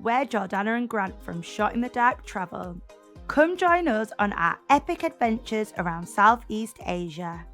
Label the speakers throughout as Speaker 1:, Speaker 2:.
Speaker 1: where Jordana and Grant from Shot in the Dark travel. Come join us on our epic adventures around Southeast Asia.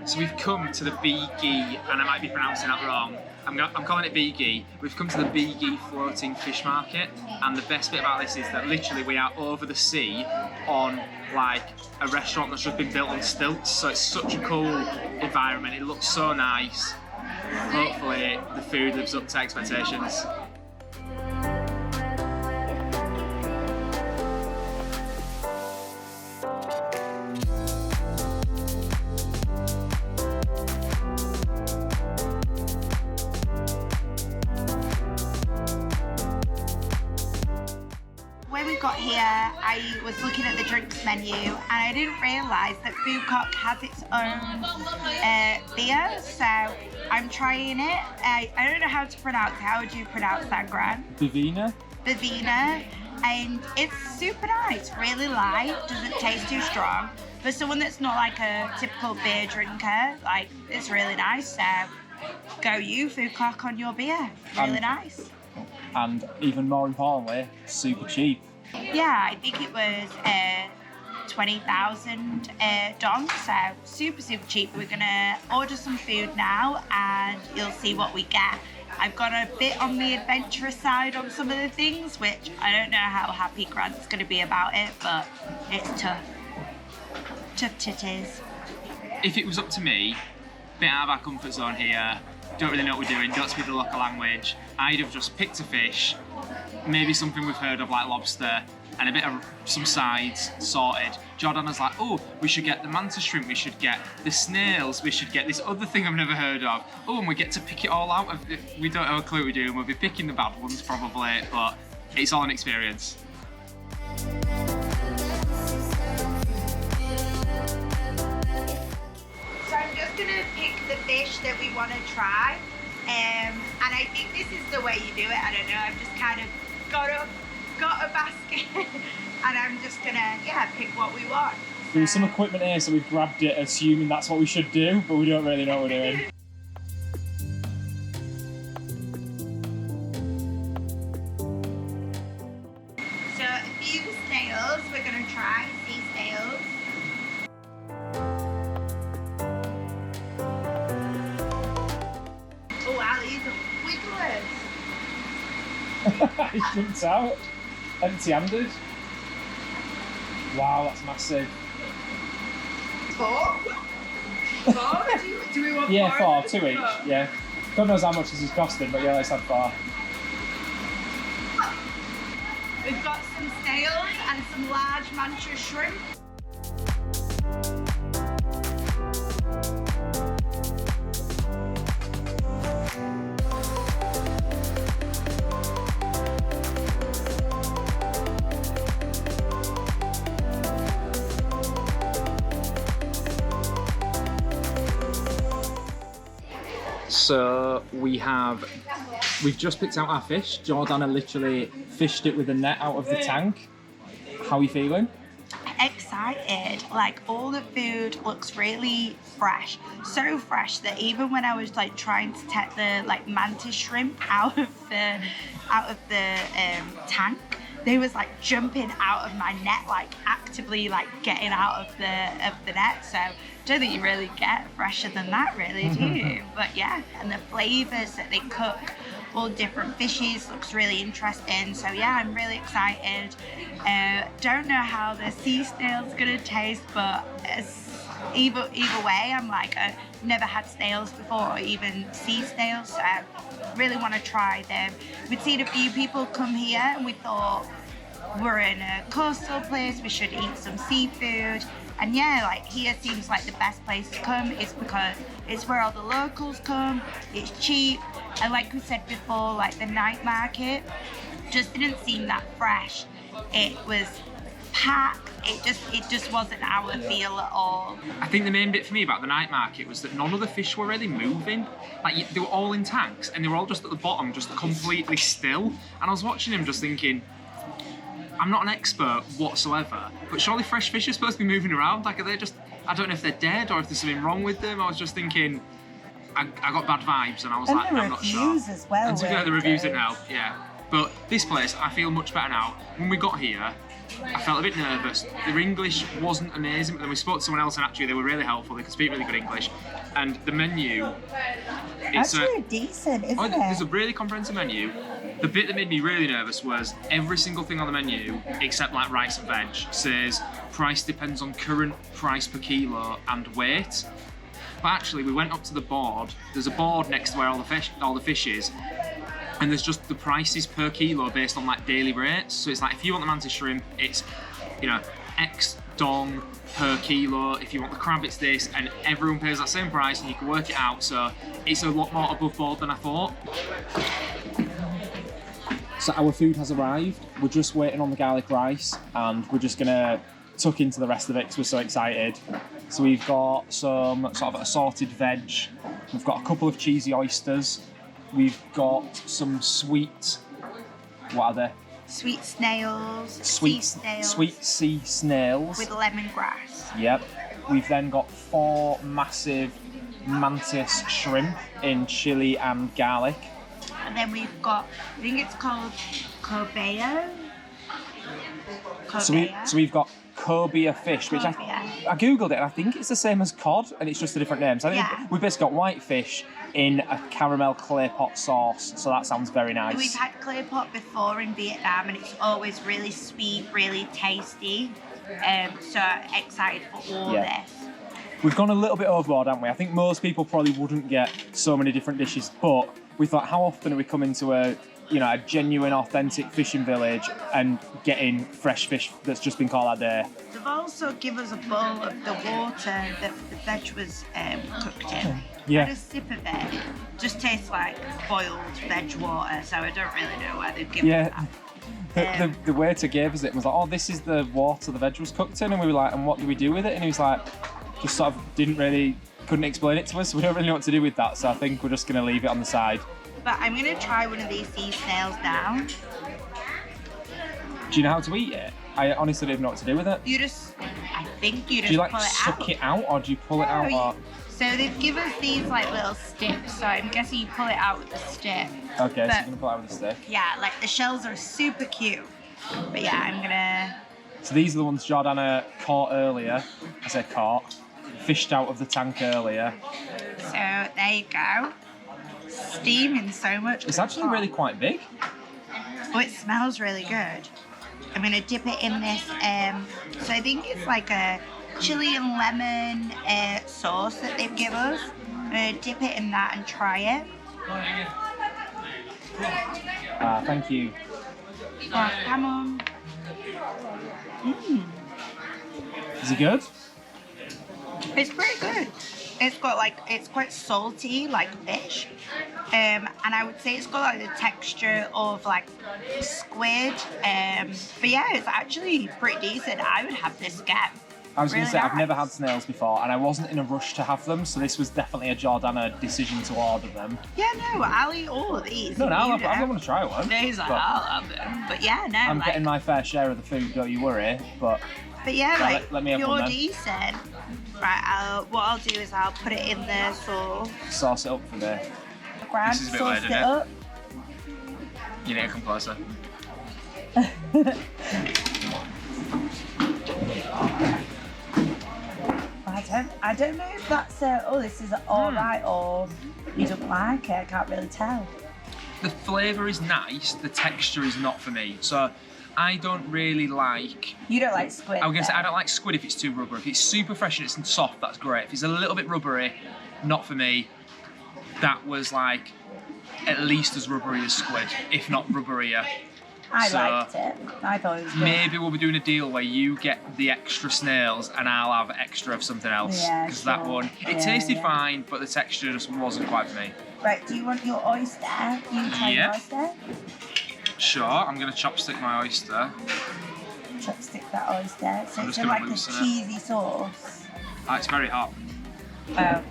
Speaker 2: So we've come to the Be Ghe, and I might be pronouncing that wrong. I'm calling it Be Ghe. We've come to the Be Ghe floating fish market, and the best bit about this is that literally we are over the sea on like a restaurant that's just been built on stilts. So it's such a cool environment. It looks so nice. Hopefully the food lives up to expectations.
Speaker 1: When we got here, I was looking at the drinks menu and I didn't realise that Phu Quoc has its own beer, so I'm trying it. I don't know how to pronounce it. How would you pronounce that, Grant?
Speaker 3: Be Ghe.
Speaker 1: Be Ghe, and it's super nice, really light, doesn't taste too strong. For someone that's not like a typical beer drinker, like it's really nice, so go you, Phu Quoc, on your beer, really nice.
Speaker 3: And even more importantly, super cheap.
Speaker 1: Yeah, I think it was 20,000 dong, so super cheap. We're gonna order some food now and you'll see what we get. I've got a bit on the adventurous side on some of the things, which I don't know how happy Grant's gonna be about it, but it's tough. Tough titties.
Speaker 2: If it was up to me, bit out of our comfort zone here, don't really know what we're doing, don't speak the local language, I'd have just picked a fish, maybe something we've heard of like lobster, and a bit of some sides sorted. Jordana's like, oh, we should get the mantis shrimp, we should get the snails, we should get this other thing I've never heard of. Oh, and we get to pick it all out. We don't have a clue what we're doing, we'll be picking the bad ones probably, but it's all an experience.
Speaker 1: So I'm just gonna pick the fish that we want to try, and I think this is the way you do it. I don't know. I've just kind of got a basket, and I'm just gonna pick what we want.
Speaker 3: There was some equipment here, so we've grabbed it, assuming that's what we should do, but we don't really know what we're doing.
Speaker 1: So a few snails. We're gonna try sea snails. Oh wow, these are wigglers.
Speaker 3: He jumped out, empty-handed. Wow, that's massive.
Speaker 1: Four? Do we want
Speaker 3: Yeah,
Speaker 1: four?
Speaker 3: 2 each, yeah. God knows how much this is costing, but yeah, let's have 4.
Speaker 1: We've got some snails and some large mancha shrimp.
Speaker 3: So we've just picked out our fish. Jordana literally fished it with a net out of the tank. How are you feeling?
Speaker 1: Excited. Like all the food looks really fresh. So fresh that even when I was like trying to take the like mantis shrimp out of the tank, they was like jumping out of my net, like actively like getting out of the net. So don't think you really get fresher than that, really, do you? But yeah, and the flavors that they cook, all different fishes, looks really interesting. So yeah, I'm really excited. Don't know how the sea snail's gonna taste, but either way, I'm like, I've never had snails before, or even sea snails, so I really want to try them. We'd seen a few people come here and we thought, we're in a coastal place, we should eat some seafood. And yeah, like here seems like the best place to come. It's because it's where all the locals come, it's cheap, and like we said before, like the night market just didn't seem that fresh. It was packed. It just wasn't our feel at all.
Speaker 2: I think the main bit for me about the night market was that none of the fish were really moving. Like, they were all in tanks and they were all just at the bottom, just completely still. And I was watching them just thinking, I'm not an expert whatsoever, but surely fresh fish are supposed to be moving around. Like, are they just, I don't know if they're dead or if there's something wrong with them. I was just thinking, I got bad vibes and I was
Speaker 4: and
Speaker 2: like, I'm not sure.
Speaker 4: And the reviews as well.
Speaker 2: And to get the reviews it now, yeah. But this place, I feel much better now. When we got here, I felt a bit nervous. Their English wasn't amazing, but then we spoke to someone else and actually they were really helpful. They could speak really good English. And the menu, it's
Speaker 4: actually decent, isn't it?
Speaker 2: There's a really comprehensive menu. The bit that made me really nervous was every single thing on the menu, except like rice and veg, says price depends on current price per kilo and weight. But actually, we went up to the board. There's a board next to where all the fish is. And there's just the prices per kilo based on like daily rates. So it's like if you want the mantis shrimp, it's, you know, X dong per kilo. If you want the crab, it's this, and everyone pays that same price, and you can work it out. So it's a lot more above board than I thought.
Speaker 3: So our food has arrived. We're just waiting on the garlic rice, and we're just gonna tuck into the rest of it because we're so excited. So we've got some sort of assorted veg. We've got a couple of cheesy oysters. We've got some sweet, what are they?
Speaker 1: Sweet snails,
Speaker 3: Sweet
Speaker 1: sea snails.
Speaker 3: Sweet sea snails.
Speaker 1: With lemongrass.
Speaker 3: Yep. We've then got 4 massive mantis shrimp in chili and garlic.
Speaker 1: And then we've got, I think it's called cobaya.
Speaker 3: So we've got cobia fish, which I googled it and I think it's the same as cod and it's just a different name. So I think we've basically got white fish in a caramel clay pot sauce, so that sounds very nice.
Speaker 1: We've had clay pot before in Vietnam and it's always really sweet, really tasty. So excited for all this.
Speaker 3: We've gone a little bit overboard, haven't we? I think most people probably wouldn't get so many different dishes, but we thought, how often are we coming to a genuine, authentic fishing village and getting fresh fish that's just been caught that day?
Speaker 1: They've also given us a bowl of the water that the veg was cooked in.
Speaker 3: Yeah.
Speaker 1: I had a sip of it. Just tastes like boiled veg water, so I don't really know why they've given that.
Speaker 3: The waiter gave us it and was like, oh, this is the water the veg was cooked in, and we were like, and what do we do with it? And he was like, just sort of couldn't explain it to us, so we don't really know what to do with that, so I think we're just going to leave it on the side.
Speaker 1: But I'm going to try one of these sea snails now.
Speaker 3: Do you know how to eat it? I honestly don't even know what to do with it.
Speaker 1: I think you just
Speaker 3: do you like
Speaker 1: pull it
Speaker 3: suck
Speaker 1: out.
Speaker 3: it out, or do you pull it out? Or...
Speaker 1: So they've given us these like little sticks, so I'm guessing you pull it out with the stick.
Speaker 3: Okay, so you're going to pull it out with the stick.
Speaker 1: Yeah, like the shells are super cute. But yeah, I'm going to...
Speaker 3: So these are the ones Jordana caught earlier. I say caught. Fished out of the tank earlier.
Speaker 1: So there you go. Steaming so much.
Speaker 3: It's actually really quite big.
Speaker 1: Oh, it smells really good. I'm going to dip it in this, so I think it's like a chili and lemon sauce that they've given us. I'm going to dip it in that and try it.
Speaker 3: Thank you.
Speaker 1: Oh, come on.
Speaker 3: Is it good?
Speaker 1: It's pretty good. It's quite salty, like fish. And I would say it's got like the texture of like squid. But yeah, it's actually pretty decent. I would have this again.
Speaker 3: I was going to say,
Speaker 1: nice.
Speaker 3: I've never had snails before, and I wasn't in a rush to have them, so this was definitely a Jordana decision to order them.
Speaker 1: Yeah, no, I'll eat all of these.
Speaker 3: No, I'm going to try one.
Speaker 1: He's like, I'll have them. But yeah, no.
Speaker 3: I'm getting my fair share of the food, don't you worry. But
Speaker 1: yeah, like,
Speaker 3: let me have one
Speaker 1: you're
Speaker 3: then.
Speaker 1: decent. Right, what I'll do is I'll put it in the sauce.
Speaker 3: Sauce it up for me.
Speaker 1: Grab,
Speaker 2: This is a bit
Speaker 1: sauce
Speaker 2: weird,
Speaker 1: it
Speaker 2: isn't it?
Speaker 1: up.
Speaker 2: You need to come closer.
Speaker 4: I don't know if that's this is alright or you don't like it. I can't really tell.
Speaker 2: The flavour is nice, the texture is not for me. So I don't really like...
Speaker 4: You don't like squid?
Speaker 2: I was going to say, I don't like squid if it's too rubbery. If it's super fresh and it's soft, that's great. If it's a little bit rubbery, not for me. That was like at least as rubbery as squid, if not rubberier.
Speaker 4: I liked it. I thought it was good.
Speaker 2: Maybe we'll be doing a deal where you get the extra snails and I'll have extra of something else.
Speaker 4: Yeah,
Speaker 2: because that one, it tasted fine, but the texture just wasn't quite for me.
Speaker 4: Right, do you want your oyster? You try your oyster?
Speaker 2: Sure, I'm going to chopstick my oyster.
Speaker 4: chopstick that oyster. So
Speaker 2: I'm
Speaker 4: it's
Speaker 2: just
Speaker 4: in
Speaker 2: gonna
Speaker 4: like a
Speaker 2: loosen it.
Speaker 4: cheesy sauce.
Speaker 2: Oh, it's very hot.
Speaker 4: Oh,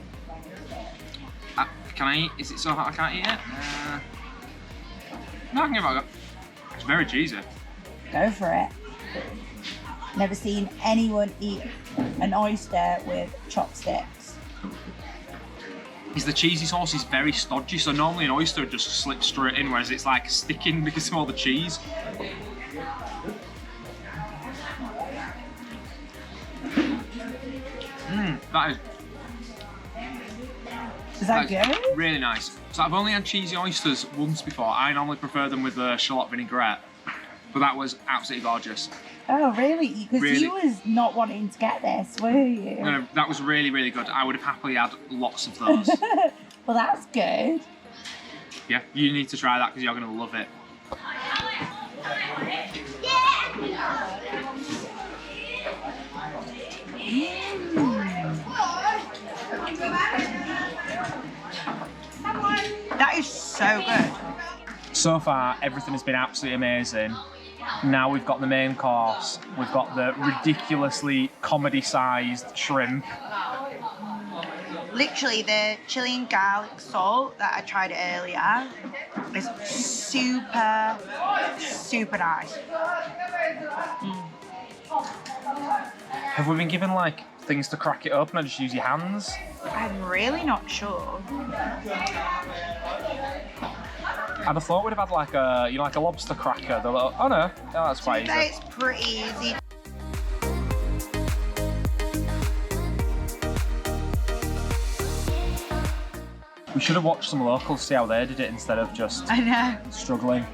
Speaker 2: Can I eat? Is it so hot I can't eat it? No, I can give it a go. It's very cheesy.
Speaker 4: go for it. Never seen anyone eat an oyster with chopsticks.
Speaker 2: Is the cheesy sauce is very stodgy, so normally an oyster just slips straight in, whereas it's like sticking because of all the cheese. That
Speaker 4: Is that
Speaker 2: is
Speaker 4: good?
Speaker 2: really nice. So I've only had cheesy oysters once before. I normally prefer them with the shallot vinaigrette, but that was absolutely gorgeous.
Speaker 4: Oh, really? Because
Speaker 2: Really?
Speaker 4: you was not wanting to get this, were you?
Speaker 2: No, that was really, really good. I would have happily had lots of those.
Speaker 4: Well, that's good.
Speaker 2: Yeah, you need to try that because you're going to love it.
Speaker 1: That is so good.
Speaker 3: So far, everything has been absolutely amazing. Now we've got the main course. We've got the ridiculously comedy-sized shrimp.
Speaker 1: Literally, the chili and garlic salt that I tried earlier is super, super nice.
Speaker 3: Have we been given like things to crack it open or just use your hands?
Speaker 1: I'm really not sure.
Speaker 3: I'd have thought we'd have had like a, you know, like a lobster cracker. The little, oh no, that's quite easy.
Speaker 1: It's pretty easy.
Speaker 3: We should have watched some locals see how they did it instead of just
Speaker 1: I know.
Speaker 3: struggling.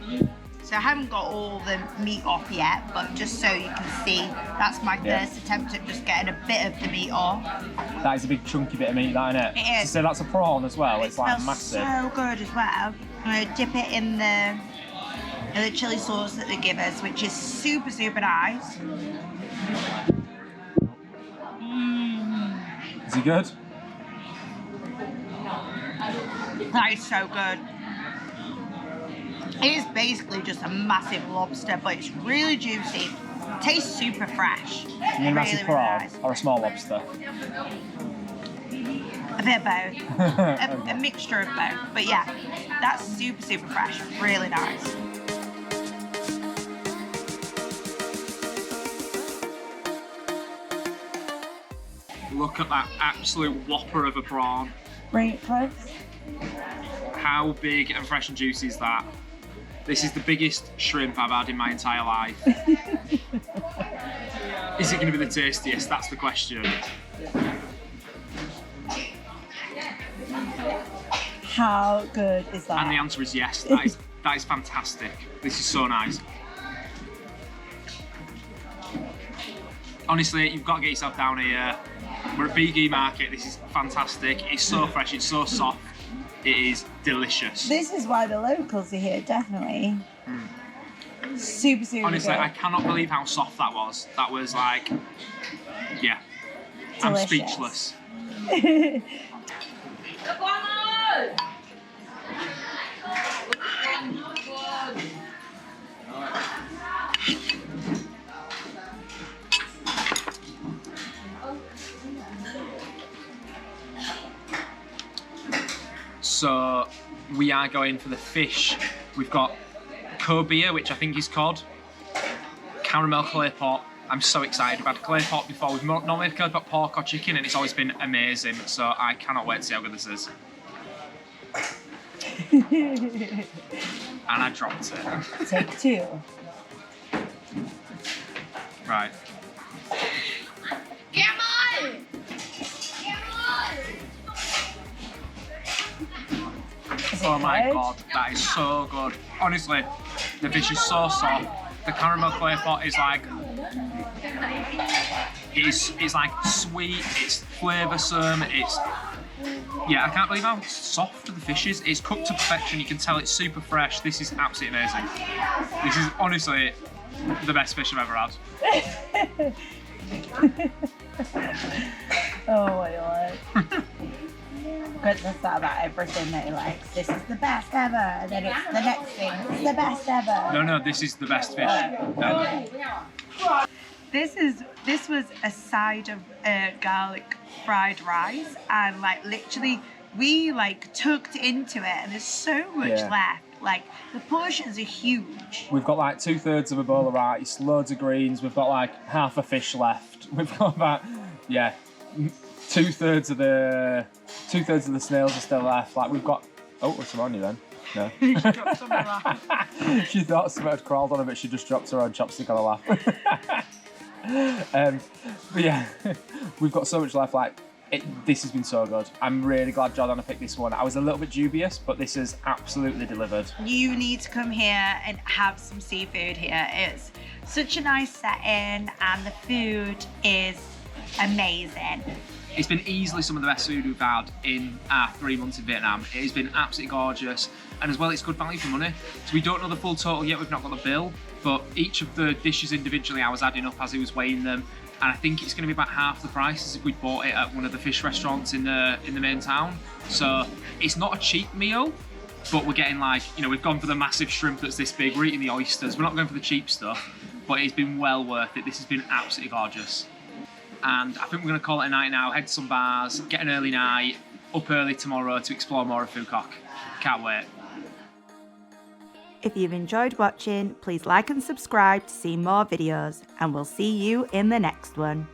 Speaker 1: So I haven't got all the meat off yet, but just so you can see, that's my first attempt at just getting a bit of the meat off.
Speaker 3: That is a big chunky bit of meat, that, isn't it?
Speaker 1: It is.
Speaker 3: To say that's a prawn as well,
Speaker 1: It
Speaker 3: it's like
Speaker 1: smells
Speaker 3: massive.
Speaker 1: so good as well. I'm gonna dip it in the chili sauce that they give us, which is super, super nice.
Speaker 3: Is he good?
Speaker 1: That is so good. It is basically just a massive lobster, but it's really juicy. Tastes super fresh.
Speaker 3: You mean a massive
Speaker 1: Really,
Speaker 3: prawn
Speaker 1: really nice.
Speaker 3: or a small lobster?
Speaker 1: A bit of both. A mixture of both. But yeah, that's super, super fresh. Really nice.
Speaker 2: Look at that absolute whopper of a prawn.
Speaker 4: Bring it close.
Speaker 2: How big and fresh and juicy is that? This is the biggest shrimp I've had in my entire life. Is it going to be the tastiest? That's the question.
Speaker 4: How good is that?
Speaker 2: And the answer is yes. That is fantastic. This is so nice. Honestly, you've got to get yourself down here. We're at Be Ghe market. This is fantastic. It's so fresh. It's so soft. It is delicious.
Speaker 4: This is why the locals are here, definitely. Super, super
Speaker 2: Honestly,
Speaker 4: good.
Speaker 2: I cannot believe how soft that was. That was like, yeah. I'm
Speaker 4: Delicious.
Speaker 2: speechless. So we are going for the fish. We've got cobia, which I think is cod, caramel clay pot. I'm so excited. We've had clay pot before. We've normally had clay pot pork or chicken, and it's always been amazing. So I cannot wait to see how good this is. And I dropped it.
Speaker 4: Take two.
Speaker 2: Right.
Speaker 4: Is it
Speaker 2: Oh my
Speaker 4: good?
Speaker 2: god, that is so good. Honestly, the fish is so soft. The caramel clay pot is like, it's like sweet, it's flavoursome, it's, yeah, I can't believe how soft the fish is. It's cooked to perfection, you can tell it's super fresh. This is absolutely amazing. This is honestly the best fish I've ever had.
Speaker 4: Oh my lord. Good to start about everything that he likes. This is the best ever. And then it's the next thing. It's the best ever.
Speaker 2: No, this is the best fish.
Speaker 1: This was a side of garlic fried rice, and like literally we like tucked into it, and there's so much left. Like the portions are huge.
Speaker 3: We've got like 2/3 of a bowl of rice, loads of greens. We've got like half a fish left. We've got about 2/3 of the snails are still left. Like we've got. Oh, what's on you then? No.
Speaker 1: She dropped on my lap.
Speaker 3: She thought something had crawled on her, but she just dropped her own chopstick on her lap. But yeah, we've got so much left. Like, this has been so good. I'm really glad Jordana picked this one. I was a little bit dubious, but this has absolutely delivered.
Speaker 1: You need to come here and have some seafood here. It's such a nice setting, and the food is amazing.
Speaker 2: It's been easily some of the best food we've had in our 3 months in Vietnam. It has been absolutely gorgeous, and as well, it's good value for money. So we don't know the full total yet, we've not got the bill, but each of the dishes individually I was adding up as he was weighing them, and I think it's going to be about half the price as if we'd bought it at one of the fish restaurants in the main town. So it's not a cheap meal, but we're getting like, you know, we've gone for the massive shrimp that's this big, we're eating the oysters, we're not going for the cheap stuff, but it's been well worth it. This has been absolutely gorgeous. And I think we're going to call it a night now, head to some bars, get an early night, up early tomorrow to explore more of Phu Quoc. Can't wait.
Speaker 4: If you've enjoyed watching, please like and subscribe to see more videos, and we'll see you in the next one.